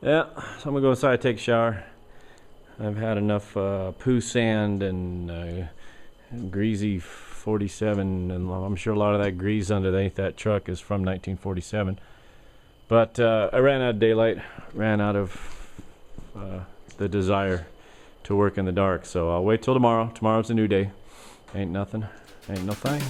Yeah, so I'm gonna go inside, take a shower. I've had enough poo sand and greasy 47, and I'm sure a lot of that grease underneath that truck is from 1947. But I ran out of daylight, ran out of the desire to work in the dark, so I'll wait till tomorrow. Tomorrow's a new day. Ain't nothing, ain't no thing.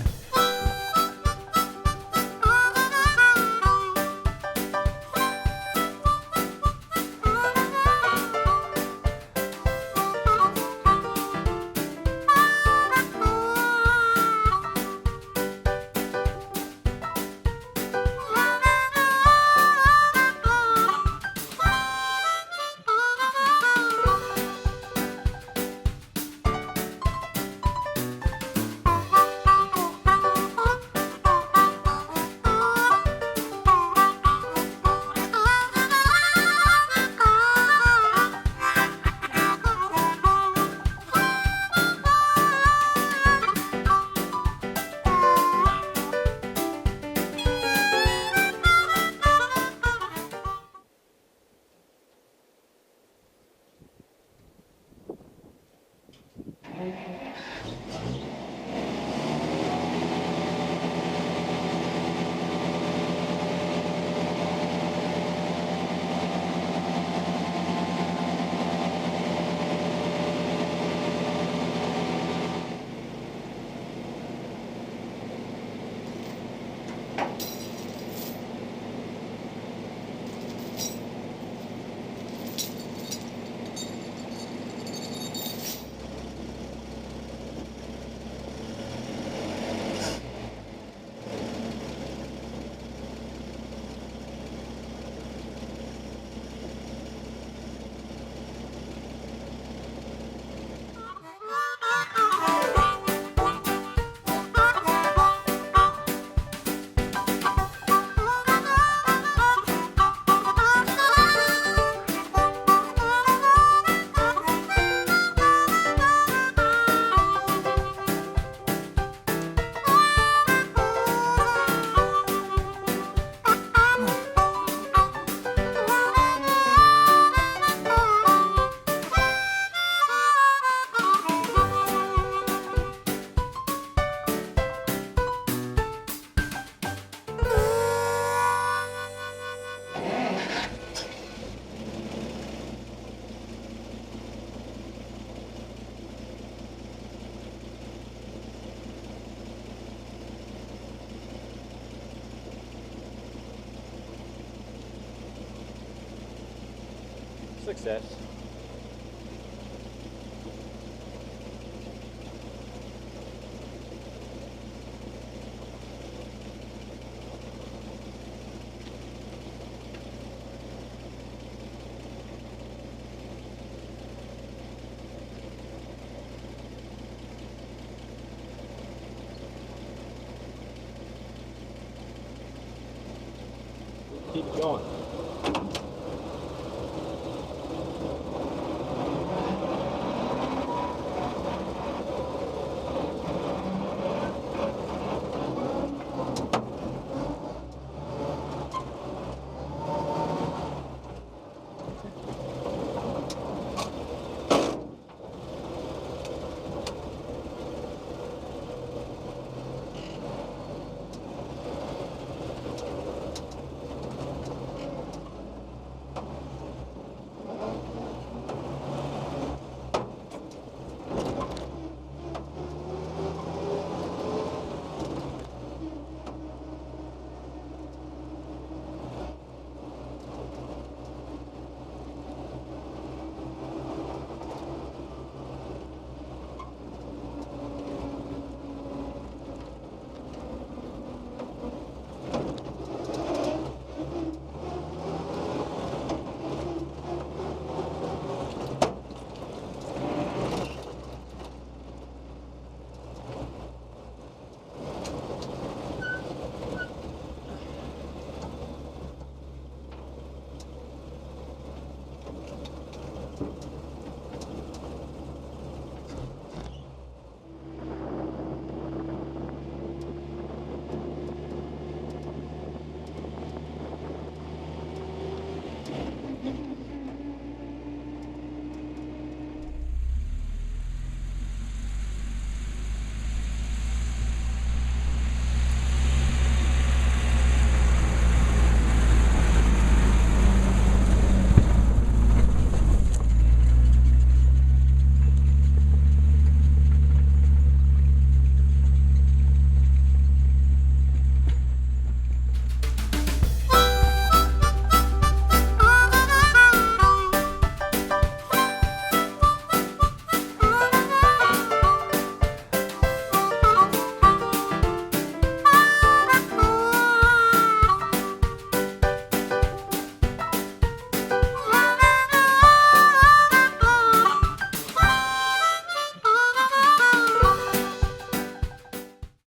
Success. Keep going.